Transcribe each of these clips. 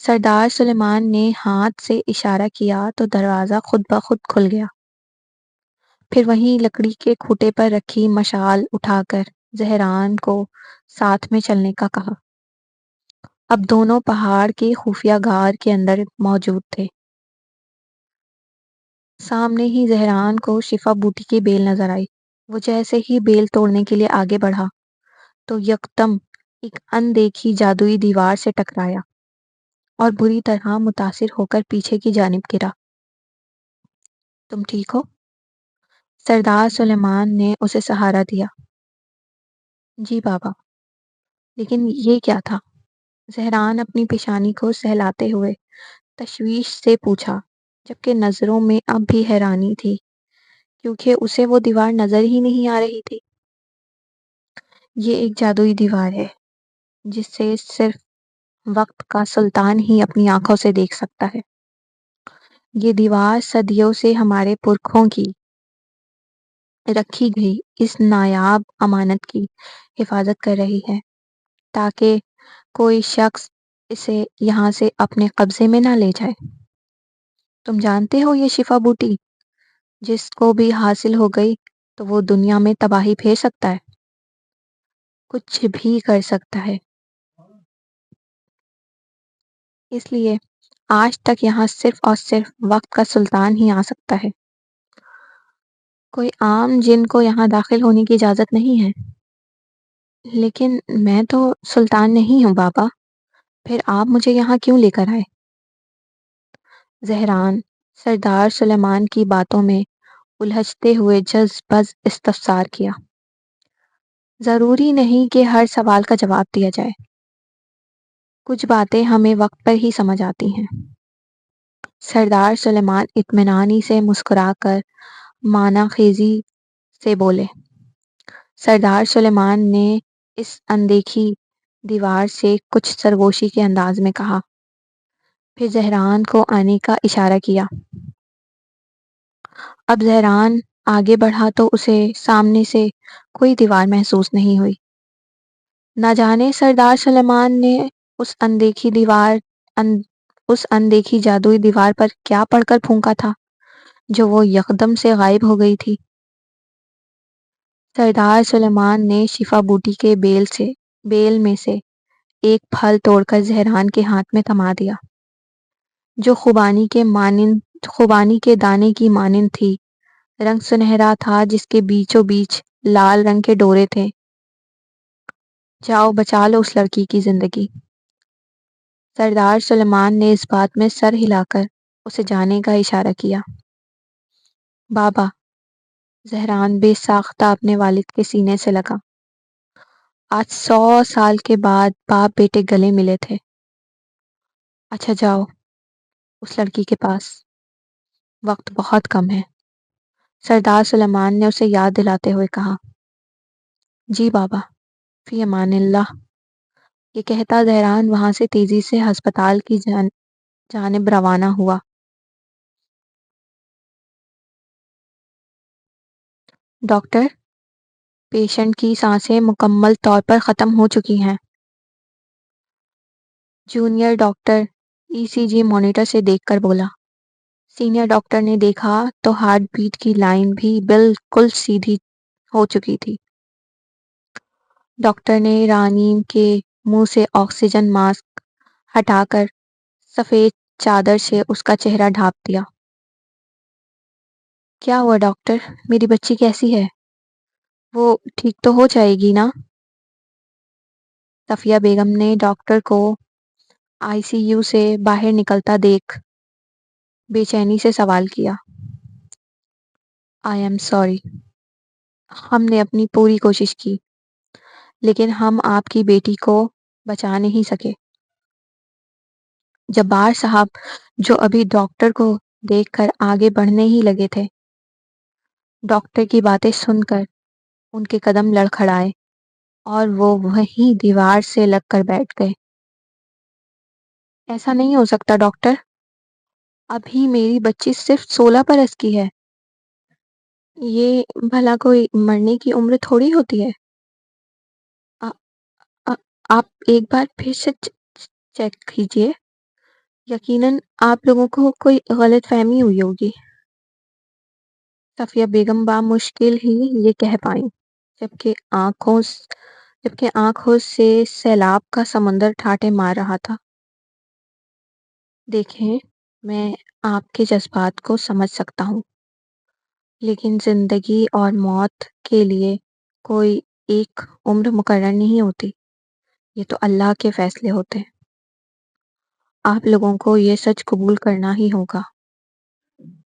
سردار سلیمان نے ہاتھ سے اشارہ کیا تو دروازہ خود بخود کھل گیا۔ پھر وہیں لکڑی کے کھوٹے پر رکھی مشال اٹھا کر زہران کو ساتھ میں چلنے کا کہا۔ اب دونوں پہاڑ کے خفیہ غار کے اندر موجود تھے۔ سامنے ہی زہران کو شفا بوٹی کی بیل نظر آئی۔ وہ جیسے ہی بیل توڑنے کے لیے آگے بڑھا تو یکدم ایک اندیکھی جادوئی دیوار سے ٹکرایا اور بری طرح متاثر ہو کر پیچھے کی جانب گرا۔ تم ٹھیک ہو؟ سردار سلیمان نے اسے سہارا دیا۔ جی بابا، لیکن یہ کیا تھا؟ زہران اپنی پیشانی کو سہلاتے ہوئے تشویش سے پوچھا، جبکہ نظروں میں اب بھی حیرانی تھی کیونکہ اسے وہ دیوار نظر ہی نہیں آ رہی تھی۔ یہ ایک جادوئی دیوار ہے جس سے صرف وقت کا سلطان ہی اپنی آنکھوں سے دیکھ سکتا ہے۔ یہ دیوار صدیوں سے ہمارے پرکھوں کی رکھی گئی اس نایاب امانت کی حفاظت کر رہی ہے تاکہ کوئی شخص اسے یہاں سے اپنے قبضے میں نہ لے جائے۔ تم جانتے ہو یہ شفا بوٹی جس کو بھی حاصل ہو گئی تو وہ دنیا میں تباہی پھیر سکتا ہے، کچھ بھی کر سکتا ہے۔ اس لیے آج تک یہاں صرف اور صرف وقت کا سلطان ہی آ سکتا ہے۔ کوئی عام جن کو یہاں داخل ہونے کی اجازت نہیں ہے۔ لیکن میں تو سلطان نہیں ہوں بابا، پھر آپ مجھے یہاں کیوں لے کر آئے؟ زہران سردار سلیمان کی باتوں میں الجھتے ہوئے جز بز استفسار کیا۔ ضروری نہیں کہ ہر سوال کا جواب دیا جائے، کچھ باتیں ہمیں وقت پر ہی سمجھ آتی ہیں۔ سردار سلیمان اطمینانی سے مسکرا کر معنی خیزی سے بولے۔ سردار سلیمان نے اس اندیکھی دیوار سے کچھ سرگوشی کے انداز میں کہا، پھر زہران کو آنے کا اشارہ کیا۔ اب زہران آگے بڑھا تو اسے سامنے سے کوئی دیوار محسوس نہیں ہوئی۔ نہ جانے سردار سلیمان نے اس اندیکھی جادوئی دیوار پر کیا پڑھ کر پھونکا تھا جو وہ یکدم سے غائب ہو گئی تھی۔ سردار سلیمان نے شفا بوٹی کے بیل میں سے ایک پھل توڑ کر زہران کے ہاتھ میں تھما دیا، جو خوبانی کے دانے کی مانند تھی۔ رنگ سنہرا تھا جس کے بیچوں بیچ لال رنگ کے ڈورے تھے۔ جاؤ بچا لو اس لڑکی کی زندگی۔ سردار سلیمان نے اس بات میں سر ہلا کر اسے جانے کا اشارہ کیا۔ بابا، زہران بے ساختہ اپنے والد کے سینے سے لگا۔ آج 100 سال کے بعد باپ بیٹے گلے ملے تھے۔ اچھا جاؤ اس لڑکی کے پاس، وقت بہت کم ہے، سردار سلیمان نے اسے یاد دلاتے ہوئے کہا۔ جی بابا، فی امان اللہ۔ یہ کہتا زہران وہاں سے تیزی سے ہسپتال کی جانب روانہ ہوا۔ ڈاکٹر، پیشنٹ کی سانسیں مکمل طور پر ختم ہو چکی ہیں۔ جونیئر ڈاکٹر ای سی جی مانیٹر سے دیکھ کر بولا۔ سینئر ڈاکٹر نے دیکھا تو ہارٹ بیٹ کی لائن بھی بالکل سیدھی ہو چکی تھی۔ ڈاکٹر نے رانیم کے منہ سے آکسیجن ماسک ہٹا کر سفید چادر سے اس کا چہرہ ڈھانپ دیا۔ کیا ہوا ڈاکٹر؟ میری بچی کیسی ہے؟ وہ ٹھیک تو ہو جائے گی نا؟ صفیہ بیگم نے ڈاکٹر کو آئی سی یو سے باہر نکلتا دیکھ بے چینی سے سوال کیا۔ آئی ایم سوری، ہم نے اپنی پوری کوشش کی لیکن ہم آپ کی بیٹی کو بچا نہیں سکے۔ جبار صاحب، جو ابھی ڈاکٹر کو دیکھ کر آگے بڑھنے ہی لگے تھے، ڈاکٹر کی باتیں سن کر ان کے قدم لڑکھڑائے اور وہ وہیں دیوار سے لگ کر بیٹھ گئے۔ ایسا نہیں ہو سکتا ڈاکٹر، ابھی میری بچی صرف 16 برس کی ہے، یہ بھلا کوئی مرنے کی عمر تھوڑی ہوتی ہے۔ آپ ایک بار پھر سے چیک کیجئے۔ یقیناً آپ لوگوں کو کوئی غلط فہمی ہوئی ہوگی۔ صفیہ بیگم بامشکل ہی یہ کہہ پائیں، جبکہ آنکھوں جبکہ آنکھوں سے سیلاب کا سمندر ٹھاٹھے مار رہا تھا۔ دیکھیں، میں آپ کے جذبات کو سمجھ سکتا ہوں، لیکن زندگی اور موت کے لیے کوئی ایک عمر مقرر نہیں ہوتی، یہ تو اللہ کے فیصلے ہوتے ہیں۔ آپ لوگوں کو یہ سچ قبول کرنا ہی ہوگا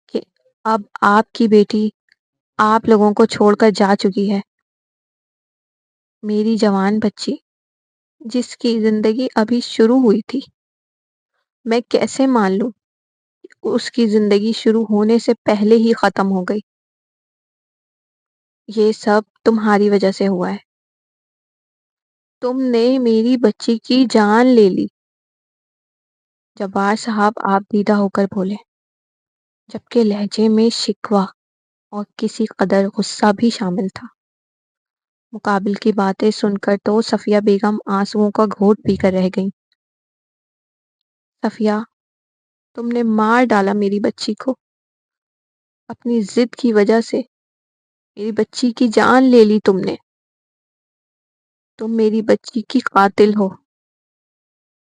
کہ اب آپ کی بیٹی آپ لوگوں کو چھوڑ کر جا چکی ہے۔ میری جوان بچی، جس کی زندگی ابھی شروع ہوئی تھی، میں کیسے مان لوں اس کی زندگی شروع ہونے سے پہلے ہی ختم ہو گئی؟ یہ سب تمہاری وجہ سے ہوا ہے۔ تم نے میری بچی کی جان لے لی۔ جبار صاحب آپ دیدہ ہو کر بولے، جبکہ لہجے میں شکوہ اور کسی قدر غصہ بھی شامل تھا۔ مقابل کی باتیں سن کر تو صفیہ بیگم آنسوؤں کا گھونٹ پی کر رہ گئیں۔ صفیہ، تم نے مار ڈالا میری بچی کو۔ اپنی ضد کی وجہ سے میری بچی کی جان لے لی تم نے۔ تم میری بچی کی قاتل ہو۔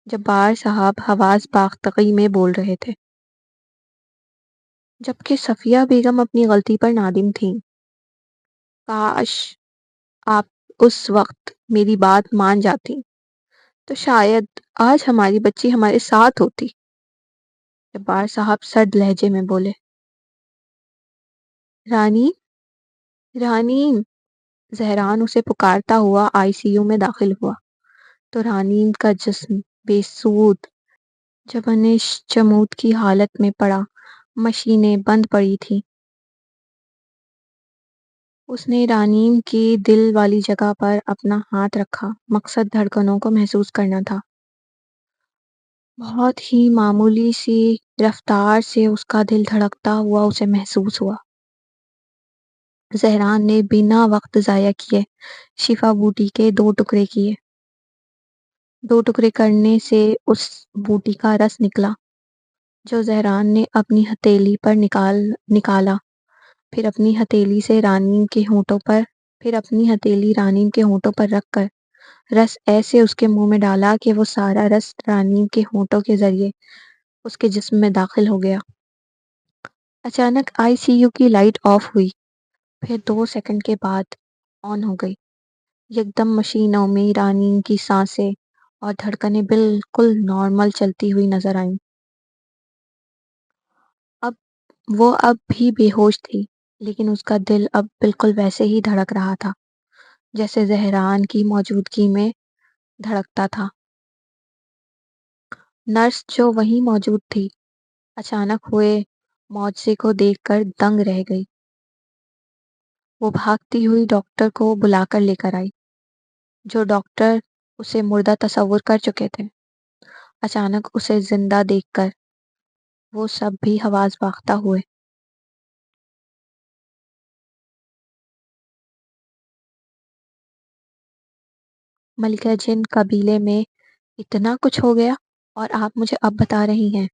جبار صاحب حواس باختگی میں بول رہے تھے، جبکہ صفیہ بیگم اپنی غلطی پر نادم تھیں۔ کاش آپ اس وقت میری بات مان جاتی تو شاید آج ہماری بچی ہمارے ساتھ ہوتی۔ جبار صاحب سرد لہجے میں بولے، رانی، رانی۔ زہران اسے پکارتا ہوا آئی سی یو میں داخل ہوا تو رانیم کا جسم بے سود جبنش جمود کی حالت میں پڑا، مشینیں بند پڑی تھی۔ اس نے رانیم کی دل والی جگہ پر اپنا ہاتھ رکھا، مقصد دھڑکنوں کو محسوس کرنا تھا۔ بہت ہی معمولی سی رفتار سے اس کا دل دھڑکتا ہوا اسے محسوس ہوا۔ زہران نے بنا وقت ضائع کیے شفا بوٹی کے 2 ٹکڑے کیے۔ 2 ٹکڑے کرنے سے اس بوٹی کا رس نکلا، جو زہران نے اپنی ہتھیلی پر نکالا، پھر اپنی ہتھیلی رانیم کے ہونٹوں پر رکھ کر رس ایسے اس کے منہ میں ڈالا کہ وہ سارا رس رانیم کے ہونٹوں کے ذریعے اس کے جسم میں داخل ہو گیا۔ اچانک آئی سی یو کی لائٹ آف ہوئی، پھر 2 سیکنڈ کے بعد آن ہو گئی۔ یکدم مشینوں میں رانیم کی سانسیں اور دھڑکنیں بالکل نارمل چلتی ہوئی نظر آئیں۔ اب بھی بے ہوش تھی، لیکن اس کا دل اب بالکل ویسے ہی دھڑک رہا تھا جیسے زہران کی موجودگی میں دھڑکتا تھا۔ نرس جو وہیں موجود تھی، اچانک ہوئے معجزے کو دیکھ کر دنگ رہ گئی۔ وہ بھاگتی ہوئی ڈاکٹر کو بلا کر لے کر آئی، جو ڈاکٹر اسے مردہ تصور کر چکے تھے۔ اچانک اسے زندہ دیکھ کر وہ سب بھی حواس باختہ ہوئے۔ ملکہ جن قبیلے میں اتنا کچھ ہو گیا اور آپ مجھے اب بتا رہی ہیں؟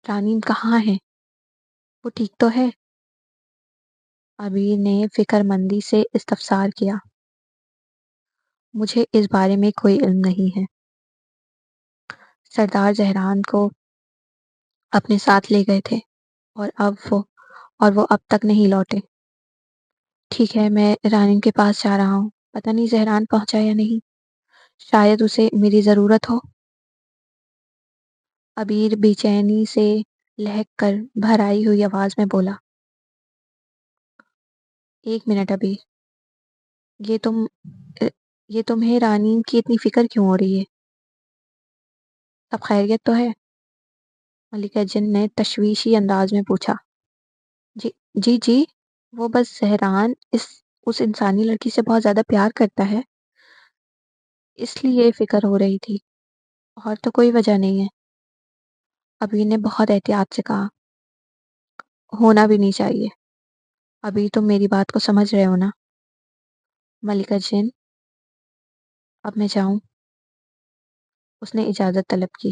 رانیم کہاں ہے؟ وہ ٹھیک تو ہے؟ ابیر نے فکر مندی سے استفسار کیا۔ مجھے اس بارے میں کوئی علم نہیں ہے۔ سردار زہران کو اپنے ساتھ لے گئے تھے اور وہ اب تک نہیں لوٹے۔ ٹھیک ہے، میں رانیم کے پاس جا رہا ہوں۔ پتہ نہیں زہران پہنچا یا نہیں، شاید اسے میری ضرورت ہو۔ ابیر بے چینی سے لہک کر بھرائی ہوئی آواز میں بولا، 1 منٹ ابیر، یہ تمہیں رانیم کی اتنی فکر کیوں ہو رہی ہے؟ سب خیریت تو ہے؟ ملکہ جن نے تشویشی انداز میں پوچھا۔ جی جی، وہ بس زہران اس انسانی لڑکی سے بہت زیادہ پیار کرتا ہے، اس لیے فکر ہو رہی تھی، اور تو کوئی وجہ نہیں ہے۔ ابیر نے بہت احتیاط سے کہا، ہونا بھی نہیں چاہیے۔ ابھی تم میری بات کو سمجھ رہے ہو نا؟ ملکہ جن، اب میں جاؤں؟ اس نے اجازت طلب کی۔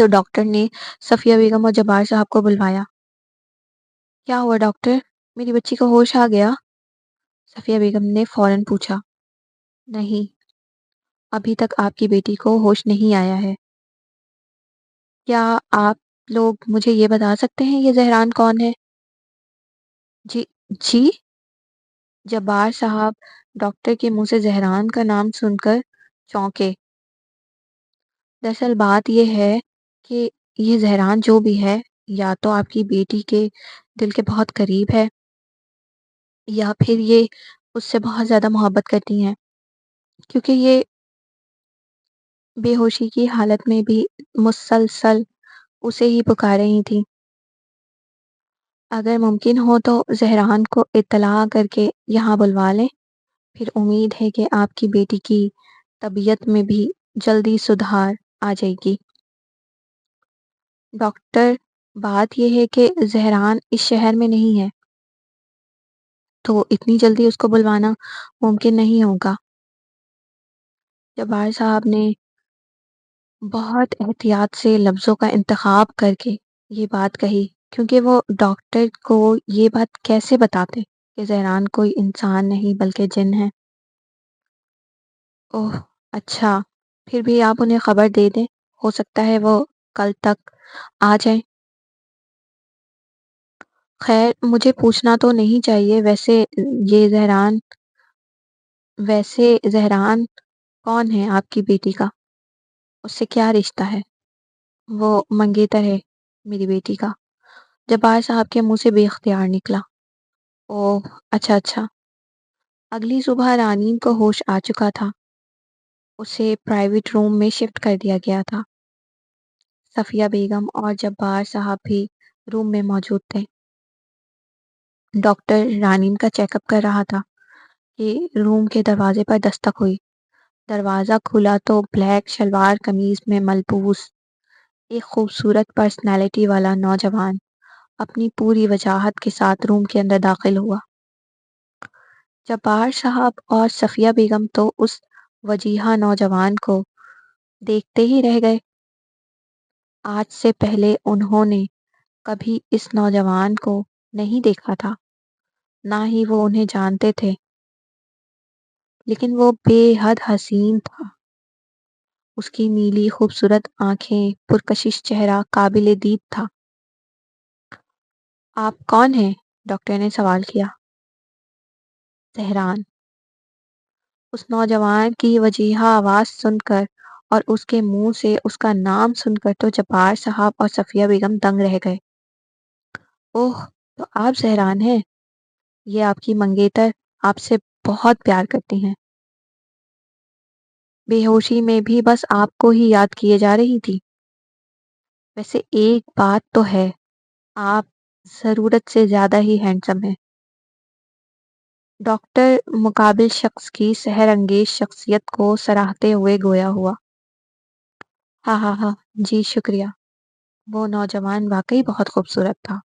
تو ڈاکٹر نے صفیہ بیگم اور جبار صاحب کو بلوایا۔ کیا ہوا ڈاکٹر؟ میری بچی کو ہوش آ گیا؟ صفیہ بیگم نے فوراً پوچھا۔ نہیں، ابھی تک آپ کی بیٹی کو ہوش نہیں آیا ہے۔ کیا آپ لوگ مجھے یہ بتا سکتے ہیں یہ زہران کون ہے؟ جی جی؟ جبار صاحب ڈاکٹر کے منہ سے زہران کا نام سن کر چونکے۔ دراصل بات یہ ہے کہ یہ زہران جو بھی ہے یا تو آپ کی بیٹی کے دل کے بہت قریب ہے یا پھر یہ اس سے بہت زیادہ محبت کرتی ہیں، کیونکہ یہ بے ہوشی کی حالت میں بھی مسلسل اسے ہی پکار رہی تھی۔ اگر ممکن ہو تو زہران کو اطلاع کر کے یہاں بلوا لیں، پھر امید ہے کہ آپ کی بیٹی کی طبیعت میں بھی جلدی سدھار آ جائے گی۔ ڈاکٹر، بات یہ ہے کہ زہران اس شہر میں نہیں ہے، تو اتنی جلدی اس کو بلوانا ممکن نہیں ہوگا۔ جبار صاحب نے بہت احتیاط سے لفظوں کا انتخاب کر کے یہ بات کہی، کیونکہ وہ ڈاکٹر کو یہ بات کیسے بتاتے کہ زہران کوئی انسان نہیں بلکہ جن ہے۔ اوہ، اچھا، پھر بھی آپ انہیں خبر دے دیں، ہو سکتا ہے وہ کل تک آ جائیں۔ خیر، مجھے پوچھنا تو نہیں چاہیے، یہ زہران کون ہے آپ کی بیٹی کا؟ اس سے کیا رشتہ ہے؟ وہ منگیتر ہے میری بیٹی کا، جبار صاحب کے منہ سے بے اختیار نکلا۔ اوہ، اچھا اچھا۔ اگلی صبح رانین کو ہوش آ چکا تھا۔ اسے پرائیویٹ روم میں شفٹ کر دیا گیا تھا۔ صفیہ بیگم اور جبار صاحب بھی روم میں موجود تھے۔ ڈاکٹر رانین کا چیک اپ کر رہا تھا کہ روم کے دروازے پر دستک ہوئی۔ دروازہ کھلا تو بلیک شلوار قمیض میں ملبوس ایک خوبصورت پرسنالٹی والا نوجوان اپنی پوری وجاہت کے ساتھ روم کے اندر داخل ہوا۔ جبار صاحب اور صفیہ بیگم تو اس وجیحہ نوجوان کو دیکھتے ہی رہ گئے۔ آج سے پہلے انہوں نے کبھی اس نوجوان کو نہیں دیکھا تھا، نہ ہی وہ انہیں جانتے تھے، لیکن وہ بے حد حسین تھا۔ اس کی نیلی خوبصورت آنکھیں، پرکشش چہرہ قابل دید تھا۔ آپ کون ہیں؟ ڈاکٹر نے سوال کیا۔ زہران۔ اس نوجوان کی وجیحہ آواز سن کر اور اس کے منہ سے اس کا نام سن کر تو جبار صاحب اور صفیہ بیگم دنگ رہ گئے۔ اوہ، تو آپ زہران ہیں؟ یہ آپ کی منگیتر آپ سے بہت پیار کرتی ہیں۔ بے ہوشی میں بھی بس آپ کو ہی یاد کیے جا رہی تھی۔ ویسے ایک بات تو ہے، آپ ضرورت سے زیادہ ہی ہینڈسم ہیں۔ ڈاکٹر مقابل شخص کی سحر انگیز شخصیت کو سراہتے ہوئے گویا ہوا۔ ہاں ہاں ہاں، جی شکریہ۔ وہ نوجوان واقعی بہت خوبصورت تھا۔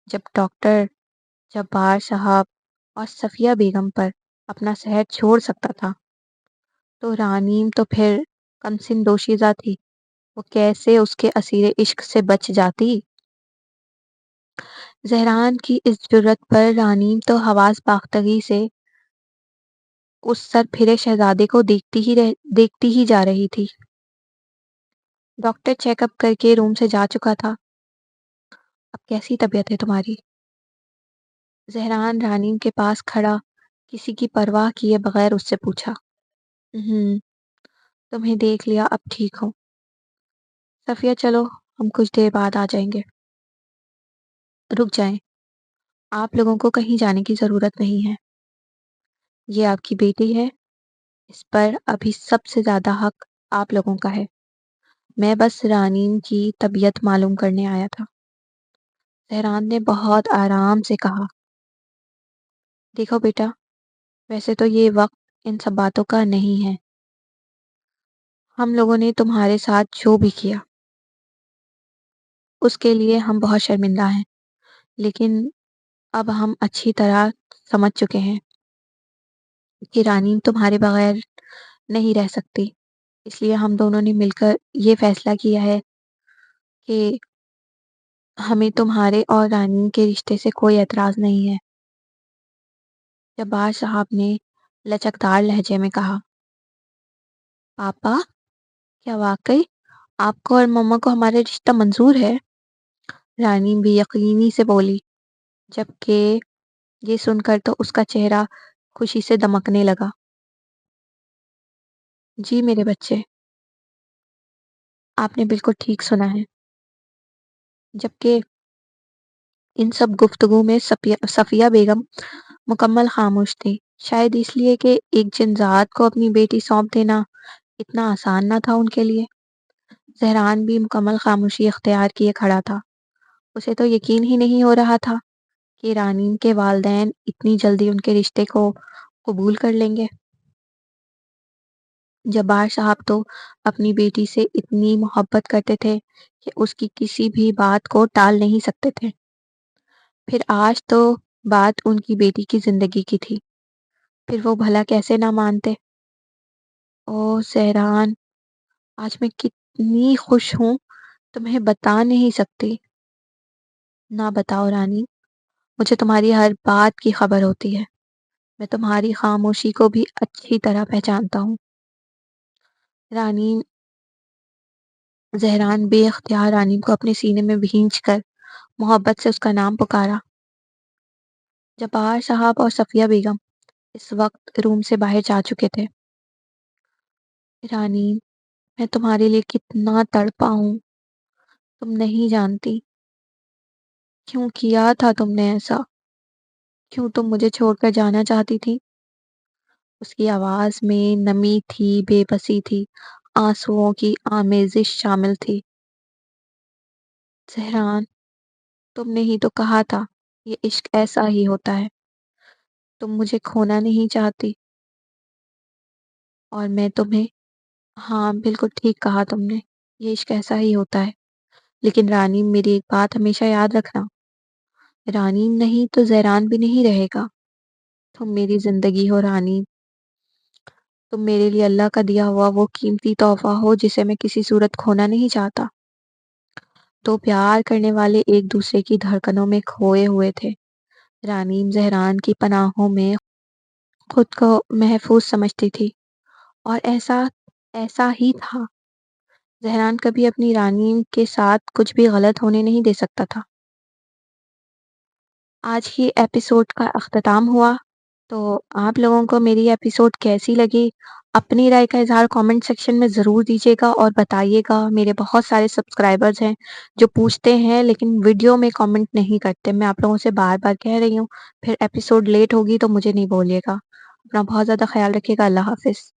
جب ڈاکٹر جبار صاحب اور صفیہ بیگم پر اپنا سحر چھوڑ سکتا تھا تو رانیم تو پھر کمسن دوشیزہ تھی، وہ کیسے اس کے اسیر عشق سے بچ جاتی؟ زہران کی اس جرأت پر رانیم تو حواس باختگی سے اس سر پھرے شہزادے کو دیکھتی ہی جا رہی تھی۔ ڈاکٹر چیک اپ کر کے روم سے جا چکا تھا۔ اب کیسی طبیعت ہے تمہاری؟ زہران رانیم کے پاس کھڑا کسی کی پرواہ کیے بغیر اس سے پوچھا۔ تمہیں دیکھ لیا، اب ٹھیک ہو۔ صفیہ، چلو ہم کچھ دیر بعد آ جائیں گے۔ رک جائیں، آپ لوگوں کو کہیں جانے کی ضرورت نہیں ہے۔ یہ آپ کی بیٹی ہے، اس پر ابھی سب سے زیادہ حق آپ لوگوں کا ہے۔ میں بس رانین کی طبیعت معلوم کرنے آیا تھا۔ زہران نے بہت آرام سے کہا۔ دیکھو بیٹا، ویسے تو یہ وقت ان سب باتوں کا نہیں ہے۔ ہم لوگوں نے تمہارے ساتھ جو بھی کیا اس کے لیے ہم بہت شرمندہ ہیں، لیکن اب ہم اچھی طرح سمجھ چکے ہیں کہ رانین تمہارے بغیر نہیں رہ سکتی، اس لیے ہم دونوں نے مل کر یہ فیصلہ کیا ہے کہ ہمیں تمہارے اور رانی کے رشتے سے کوئی اعتراض نہیں ہے۔ جبار صاحب نے لچکدار لہجے میں کہا، پاپا، کیا واقعی آپ کو اور مما کو ہمارا رشتہ منظور ہے؟ رانی بے یقینی سے بولی، جبکہ یہ سن کر تو اس کا چہرہ خوشی سے دمکنے لگا۔ جی میرے بچے، آپ نے بالکل ٹھیک سنا ہے۔ جبکہ ان سب گفتگو میں صفیہ بیگم مکمل خاموش تھی، شاید اس لیے کہ ایک جنذات کو اپنی بیٹی سونپ دینا اتنا آسان نہ تھا ان کے لیے۔ زہران بھی مکمل خاموشی اختیار کیے کھڑا تھا۔ اسے تو یقین ہی نہیں ہو رہا تھا کہ رانین کے والدین اتنی جلدی ان کے رشتے کو قبول کر لیں گے۔ جبار صاحب تو اپنی بیٹی سے اتنی محبت کرتے تھے کہ اس کی کسی بھی بات کو ٹال نہیں سکتے تھے۔ پھر آج تو بات ان کی بیٹی کی زندگی کی تھی، پھر وہ بھلا کیسے نہ مانتے۔ او زہران، آج میں کتنی خوش ہوں، تمہیں بتا نہیں سکتی۔ نہ بتاؤ رانی، مجھے تمہاری ہر بات کی خبر ہوتی ہے، میں تمہاری خاموشی کو بھی اچھی طرح پہچانتا ہوں۔ رانی زہران بے اختیار رانی کو اپنے سینے میں بھینچ کر محبت سے اس کا نام پکارا۔ جبار صاحب اور صفیہ بیگم اس وقت روم سے باہر جا چکے تھے۔ رانی، میں تمہارے لیے کتنا تڑپا ہوں، تم نہیں جانتی۔ کیوں کیا تھا تم نے ایسا؟ کیوں تم مجھے چھوڑ کر جانا چاہتی تھی؟ اس کی آواز میں نمی تھی، بے بسی تھی، آنسوؤں کی آمیزش شامل تھی۔ زہران، تم نے ہی تو کہا تھا یہ عشق ایسا ہی ہوتا ہے، تم مجھے کھونا نہیں چاہتی اور میں تمہیں۔ ہاں بالکل ٹھیک کہا تم نے، یہ عشق ایسا ہی ہوتا ہے، لیکن رانی میری ایک بات ہمیشہ یاد رکھنا، رانی نہیں تو زہران بھی نہیں رہے گا۔ تم میری زندگی ہو رانی، تم میرے لیے اللہ کا دیا ہوا وہ قیمتی تحفہ ہو جسے میں کسی صورت کھونا نہیں چاہتا۔ تو پیار کرنے والے ایک دوسرے کی دھڑکنوں میں کھوئے ہوئے تھے۔ رانیم زہران کی پناہوں میں خود کو محفوظ سمجھتی تھی، اور ایسا ہی تھا۔ زہران کبھی اپنی رانیم کے ساتھ کچھ بھی غلط ہونے نہیں دے سکتا تھا۔ آج کی ایپیسوڈ کا اختتام ہوا، تو آپ لوگوں کو میری ایپیسوڈ کیسی لگی؟ اپنی رائے کا اظہار کامنٹ سیکشن میں ضرور دیجیے گا اور بتائیے گا۔ میرے بہت سارے سبسکرائبرز ہیں جو پوچھتے ہیں لیکن ویڈیو میں کامنٹ نہیں کرتے۔ میں آپ لوگوں سے بار بار کہہ رہی ہوں، پھر ایپیسوڈ لیٹ ہوگی تو مجھے نہیں بولیے گا۔ اپنا بہت زیادہ خیال رکھیے گا۔ اللہ حافظ۔